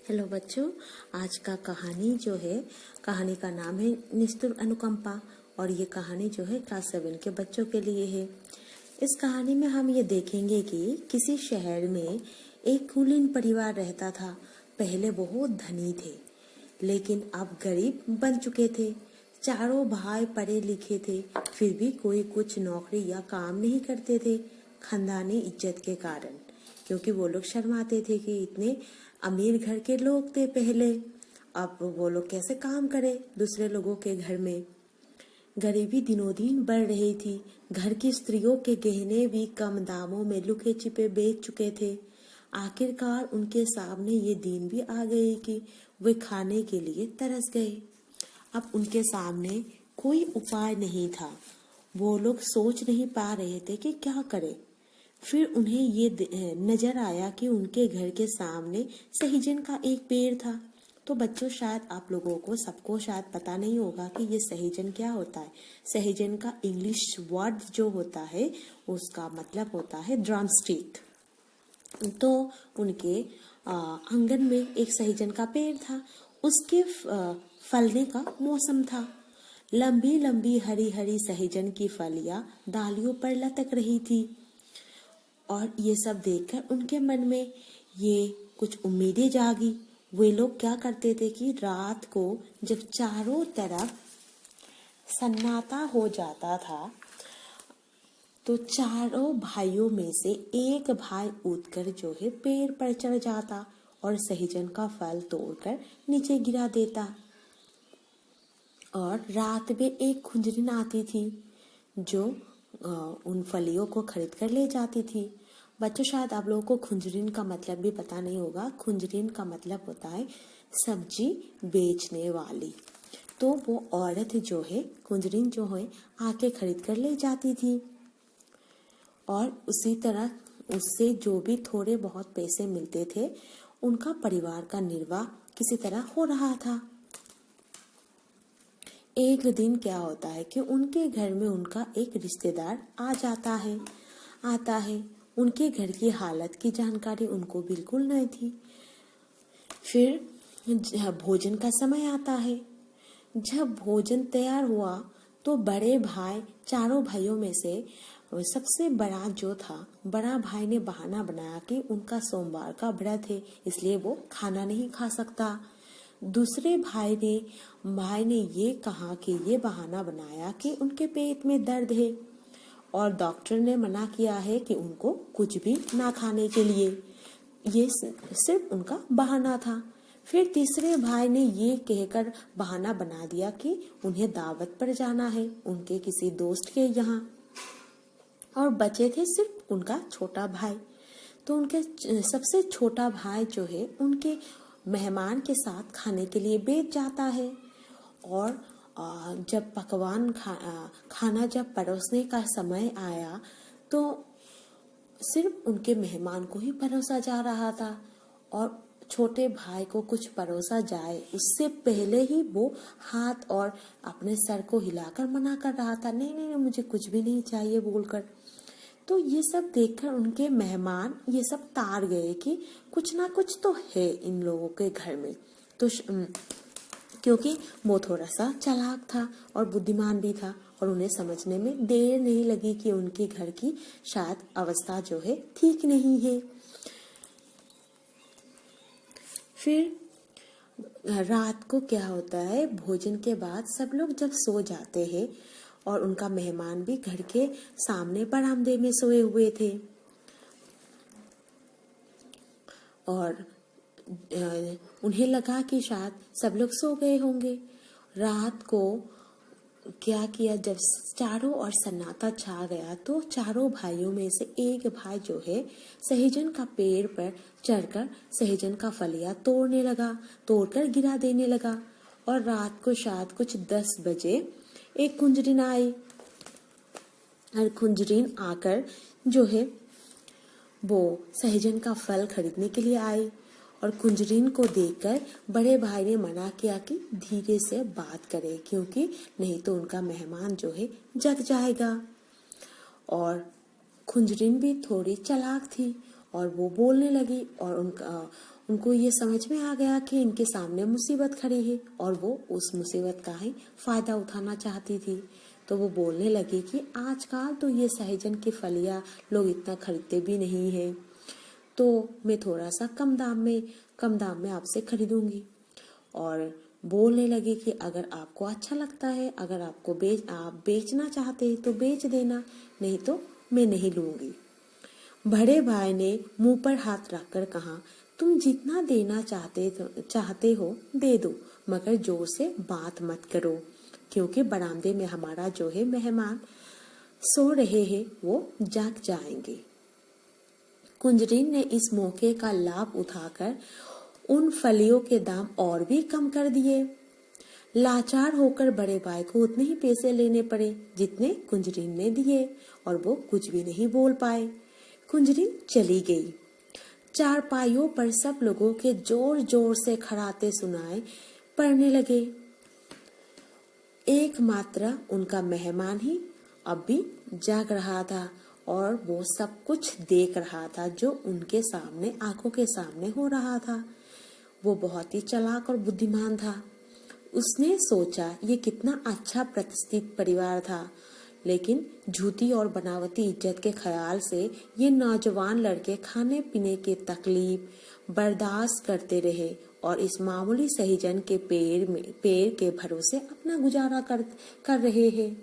Hello बच्चों, आज का कहानी जो है, कहानी का नाम है निष्ठुर अनुकंपा और ये कहानी जो है क्लास 7 के बच्चों के लिए है। इस कहानी में हम ये देखेंगे कि किसी शहर में एक कुलीन परिवार रहता था। पहले बहुत धनी थे, लेकिन अब गरीब बन चुके थे। चारों भाई पढ़े लिखे थे, फिर भी कोई कुछ नौकरी या काम नहीं करते थे, खानदानी इज्जत के कारण। क्योंकि वो लोग शर्माते थे कि इतने अमीर घर के लोग थे पहले, अब वो लोग कैसे काम करे दूसरे लोगों के घर में। गरीबी दिनों दिन बढ़ रही थी। घर की स्त्रियों के गहने भी कम दामों में लुके छिपे बेच चुके थे। आखिरकार उनके सामने ये दिन भी आ गए कि वे खाने के लिए तरस गए। अब उनके सामने कोई उपाय नहीं था। वो लोग सोच नहीं पा रहे थे कि क्या करें। फिर उन्हें ये नजर आया कि उनके घर के सामने सहजन का एक पेड़ था। तो बच्चों, शायद आप लोगों को सबको शायद पता नहीं होगा कि ये सहजन क्या होता है। सहजन का इंग्लिश वर्ड जो होता है उसका मतलब होता है ड्रम स्टिक। तो उनके आंगन में एक सहजन का पेड़ था। उसके फलने का मौसम था। लंबी लंबी हरी हरी सहजन की फलियां डालियों पर लटक रही थी। और ये सब देखकर उनके मन में ये कुछ उम्मीदें जागी। वे लोग क्या करते थे कि रात को जब चारों तरफ सन्नाटा हो जाता था तो चारों भाइयों में से एक भाई उठकर जो है पेड़ पर चढ़ जाता और सहजन का फल तोड़कर नीचे गिरा देता। और रात में एक खुंजरिन आती थी जो उन फलियों को खरीद कर ले जाती थी। बच्चों, शायद आप लोगों को खुंजरिन का मतलब भी पता नहीं होगा। खुंजरिन का मतलब होता है सब्जी बेचने वाली। तो वो औरत जो है, खुंजरिन जो है, आके खरीद कर ले जाती थी और उसी तरह उससे जो भी थोड़े बहुत पैसे मिलते थे उनका परिवार का निर्वाह किसी तरह हो रहा था। एक दिन क्या होता है कि उनके घर में उनका एक रिश्तेदार आता है। उनके घर की हालत की जानकारी उनको बिल्कुल नहीं थी। फिर भोजन का समय आता है। जब भोजन तैयार हुआ तो बड़े भाई, चारों भाइयों में से सबसे बड़ा जो था, बड़ा भाई ने बहाना बनाया कि उनका सोमवार का व्रत है, इसलिए वो खाना नहीं खा सकता। दूसरे भाई ने ये कहा कि ये बहाना बनाया कि उनके पेट में दर्द है और डॉक्टर ने मना किया है कि उनको कुछ भी ना खाने के लिए। ये सिर्फ उनका बहाना था। फिर तीसरे भाई ने ये कहकर बहाना बना दिया कि उन्हें दावत पर जाना है उनके किसी दोस्त के यहाँ, और बचे थे सिर्फ उनका छोटा भाई। तो उनके सबसे छोटा भाई जो है उनके मेहमान के साथ खाने के लिए बैठ जाता है। और जब खाना जब परोसने का समय आया तो सिर्फ उनके मेहमान को ही परोसा जा रहा था और छोटे भाई को कुछ परोसा जाए उससे पहले ही वो हाथ और अपने सर को हिलाकर मना कर रहा था, नहीं नहीं, मुझे कुछ भी नहीं चाहिए बोलकर। तो ये सब देखकर उनके मेहमान ये सब तार गए कि कुछ ना कुछ तो है इन लोगों के घर में। तो क्योंकि वो थोड़ा सा चालाक था और बुद्धिमान भी था और उन्हें समझने में देर नहीं लगी कि उनके घर की शायद अवस्था जो है ठीक नहीं है। फिर रात को क्या होता है, भोजन के बाद सब लोग जब सो जाते हैं और उनका मेहमान भी घर के सामने बरामदे में सोए हुए थे और उन्हें लगा कि शायद सब लोग सो गए होंगे। रात को क्या किया, जब चारों ओर सन्नाटा छा गया तो चारों भाइयों में से एक भाई जो है सहजन का पेड़ पर चढ़कर सहजन का फलिया तोड़कर गिरा देने लगा। और रात को शायद कुछ 10 बजे एक कुंजरिन आई और कुंजरिन आकर जो है वो सहजन का फल खरीदने के लिए आई। और कुंजरिन को देखकर बड़े भाई ने मना किया कि धीरे से बात करे, क्योंकि नहीं तो उनका मेहमान जो है जग जाएगा। और कुंजरिन भी थोड़ी चालाक थी और वो बोलने लगी और उनको ये समझ में आ गया कि इनके सामने मुसीबत खड़ी है और वो उस मुसीबत का ही फायदा उठाना चाहती थी। तो वो बोलने लगी कि आजकल तो ये सहजन की फलियां लोग इतना खरीदते भी नहीं है, तो मैं थोड़ा सा कम दाम में आपसे खरीदूंगी। और बोलने लगी कि अगर आपको अच्छा लगता है, अगर आप बेचना चाहते हैं तो बेच देना, नहीं तो मैं नहीं लूंगी। बड़े भाई ने मुंह पर हाथ रखकर कहा, तुम जितना देना चाहते हो दे दो, मगर जोर से बात मत करो, क्योंकि बरामदे में हमारा जो है मेहमान सो रहे हैं, वो जाग जाएंगे। कुंजरीन ने इस मौके का लाभ उठाकर उन फलियों के दाम और भी कम कर दिए। लाचार होकर बड़े भाई को उतने ही पैसे लेने पड़े जितने कुंजरीन ने दिए, और वो कुछ भी नहीं बोल पाए। कुंजरीन चली गई। चारपाइयों पर सब लोगों के जोर जोर से खराटे सुनाई पड़ने लगे। एकमात्र उनका मेहमान ही अब भी जाग रहा था और वो सब कुछ देख रहा था जो उनके सामने, आंखों के सामने हो रहा था। वो बहुत ही चालाक और बुद्धिमान था। उसने सोचा ये कितना अच्छा प्रतिष्ठित परिवार था, लेकिन झूठी और बनावटी इज्जत के ख्याल से ये नौजवान लड़के खाने पीने की तकलीफ बर्दाश्त करते रहे और इस मामूली सहजन के पेड़ के भरोसे अपना गुजारा कर रहे हैं।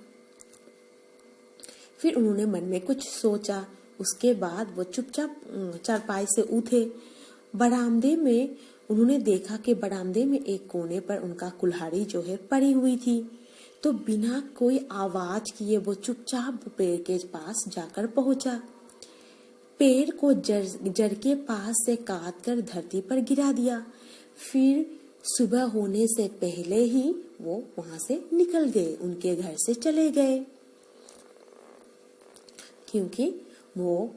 फिर उन्होंने मन में कुछ सोचा। उसके बाद वो चुपचाप चारपाई से उठे। बरामदे में उन्होंने देखा कि बरामदे में एक कोने पर उनका कुल्हाड़ी जो है पड़ी हुई थी। तो बिना कोई आवाज किए वो चुपचाप पेड़ के पास जाकर पहुंचा। पेड़ को जड़ के पास से काट कर धरती पर गिरा दिया। फिर सुबह होने से पहले ही वो वहां से निकल गए, उनके घर से चले गए, क्योंकि वो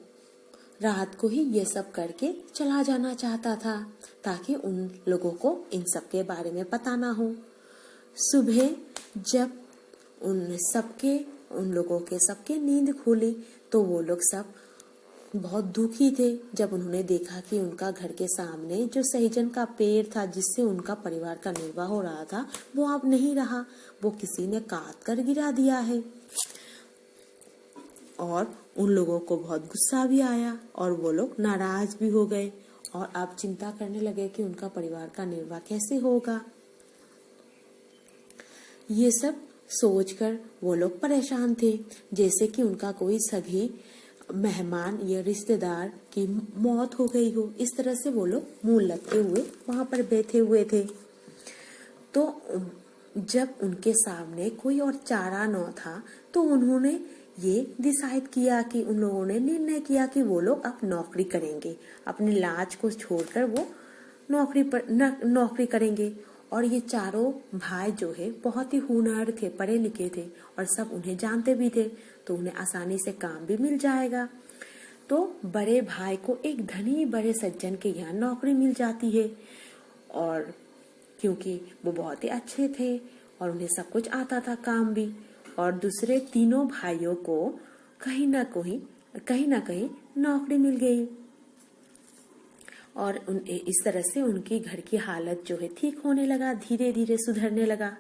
रात को ही ये सब करके चला जाना चाहता था ताकि उन लोगों को इन सब के बारे में पता ना हो। सुबह जब उन लोगों के सबके नींद खुली तो वो लोग सब बहुत दुखी थे जब उन्होंने देखा कि उनका घर के सामने जो सहजन का पेड़ था जिससे उनका परिवार का निर्वाह हो रहा था वो अब नहीं रहा, वो किसी ने काट कर गिरा दिया है। और उन लोगों को बहुत गुस्सा भी आया और वो लोग नाराज भी हो गए और अब चिंता करने लगे कि उनका परिवार का निर्वाह कैसे होगा। ये सब सोचकर वो लोग परेशान थे, जैसे कि उनका कोई सगी मेहमान या रिश्तेदार की मौत हो गई हो। इस तरह से वो लोग मुंह लटके हुए वहां पर बैठे हुए थे। तो जब उनके सामने कोई और चारा न था तो उन्होंने ये डिसाइड किया कि उन लोगों ने निर्णय किया कि वो लोग अब नौकरी करेंगे, अपने लाज को छोड़कर वो नौकरी करेंगे। और ये चारों भाई जो है बहुत ही होनहार थे, पढ़े लिखे थे और सब उन्हें जानते भी थे, तो उन्हें आसानी से काम भी मिल जाएगा। तो बड़े भाई को एक धनी बड़े सज्जन के यहाँ नौकरी मिल जाती है, और क्योंकि वो बहुत ही अच्छे थे और उन्हें सब कुछ आता था काम भी। और दूसरे तीनों भाइयों को कहीं ना कहीं नौकरी मिल गई और इस तरह से उनकी घर की हालत जो है ठीक होने लगा, धीरे धीरे सुधरने लगा।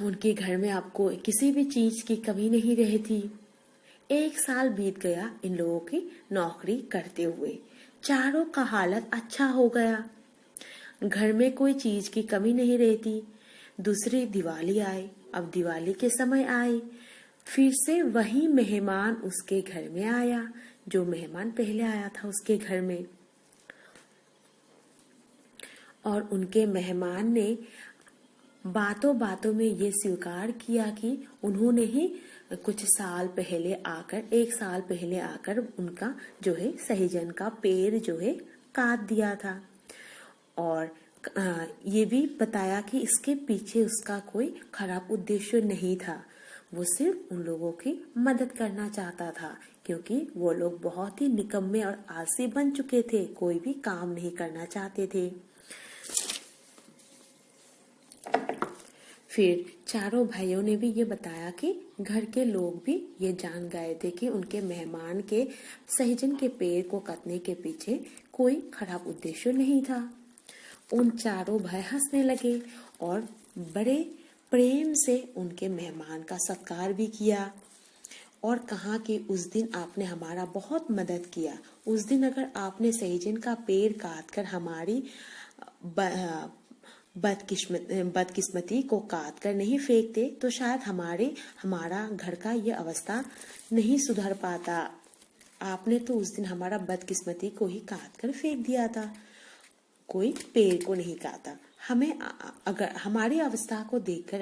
उनके घर में आपको किसी भी चीज की कमी नहीं रहती। 1 साल बीत गया इन लोगों की नौकरी करते हुए। चारों का हालत अच्छा हो गया, घर में कोई चीज की कमी नहीं रहती। दूसरी दिवाली आई। अब दिवाली के समय आई, फिर से वही मेहमान उसके घर में आया जो मेहमान पहले आया था उसके घर में। और उनके मेहमान ने बातों बातों में ये स्वीकार किया कि उन्होंने ही कुछ साल पहले आकर 1 साल पहले आकर उनका जो है सहजन का पेड़ जो है काट दिया था। और ये भी बताया कि इसके पीछे उसका कोई खराब उद्देश्य नहीं था, वो सिर्फ उन लोगों की मदद करना चाहता था, क्योंकि वो लोग बहुत ही निकम्मे और आलसी बन चुके थे, कोई भी काम नहीं करना चाहते थे। फिर चारों भाइयों ने भी ये बताया कि घर के लोग भी ये जान गए थे कि उनके मेहमान के सहजन के पेड़ को काटने के पीछे कोई खराब उद्देश्य नहीं था। उन चारों भाई हंसने लगे और बड़े प्रेम से उनके मेहमान का सत्कार भी किया और कहा कि उस दिन आपने हमारा बहुत मदद किया। उस दिन अगर आपने सहजन का पेड़ काट कर हमारी बदकिस्मती को काट कर नहीं फेंकते तो शायद हमारा घर का ये अवस्था नहीं सुधर पाता। आपने तो उस दिन हमारा बदकिस्मती को ही काट कर फेंक दिया था, कोई पेड़ को नहीं काटा। हमें अगर हमारी अवस्था को देखकर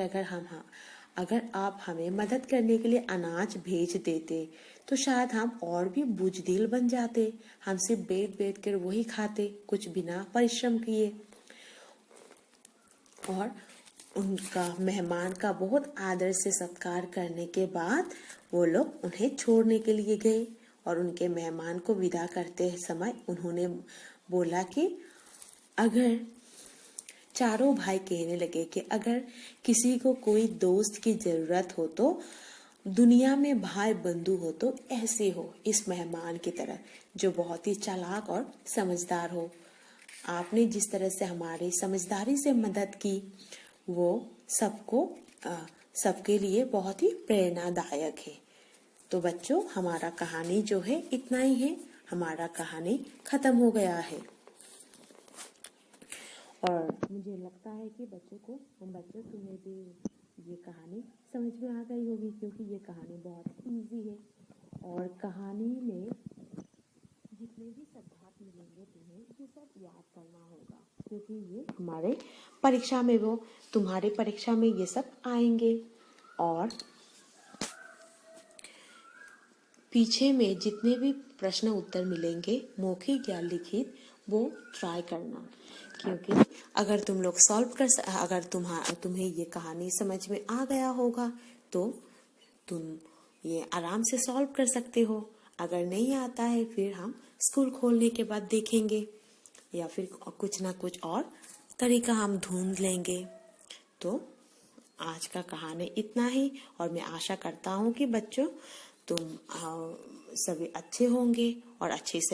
अगर आप हमें मदद करने के लिए अनाज भेज देते तो शायद हम और भी बुजदिल बन जाते। हम सिर्फ बैठ कर वही खाते, कुछ बिना परिश्रम किए। और उनका मेहमान का बहुत आदर से सत्कार करने के बाद वो लोग उन्हें छोड़ने के लिए गए और उनके मेहमान को विदा करते समय उन्होंने बोला कि अगर चारों भाई कहने लगे कि अगर किसी को कोई दोस्त की जरूरत हो तो दुनिया में भाई बंधु हो तो ऐसे हो, इस मेहमान की तरह जो बहुत ही चालाक और समझदार हो। आपने जिस तरह से हमारी समझदारी से मदद की वो सबके लिए बहुत ही प्रेरणादायक है। तो बच्चों, हमारा कहानी जो है इतना ही है। हमारा कहानी खत्म हो गया है और मुझे लगता है कि बच्चों तुम्हें भी ये कहानी समझ में आ गई होगी, क्योंकि ये कहानी बहुत इजी है और कहानी में जितने भी शब्दार्थ मिलेंगे तुम्हें ये सब याद करना होगा, क्योंकि ये हमारे परीक्षा में तुम्हारे परीक्षा में ये सब आएंगे। और पीछे में जितने भी प्रश्न उत्तर मिलेंगे मौखिक या लिखित, वो ट्राई करना, क्योंकि अगर तुम लोग अगर तुम्हें ये कहानी समझ में आ गया होगा तो तुम ये आराम से सॉल्व कर सकते हो। अगर नहीं आता है फिर हम स्कूल खोलने के बाद देखेंगे या फिर कुछ ना कुछ और तरीका हम ढूंढ लेंगे। तो आज का कहानी इतना ही और मैं आशा करता हूँ कि बच्चों तुम सभी अच्छे होंगे और अच्छे से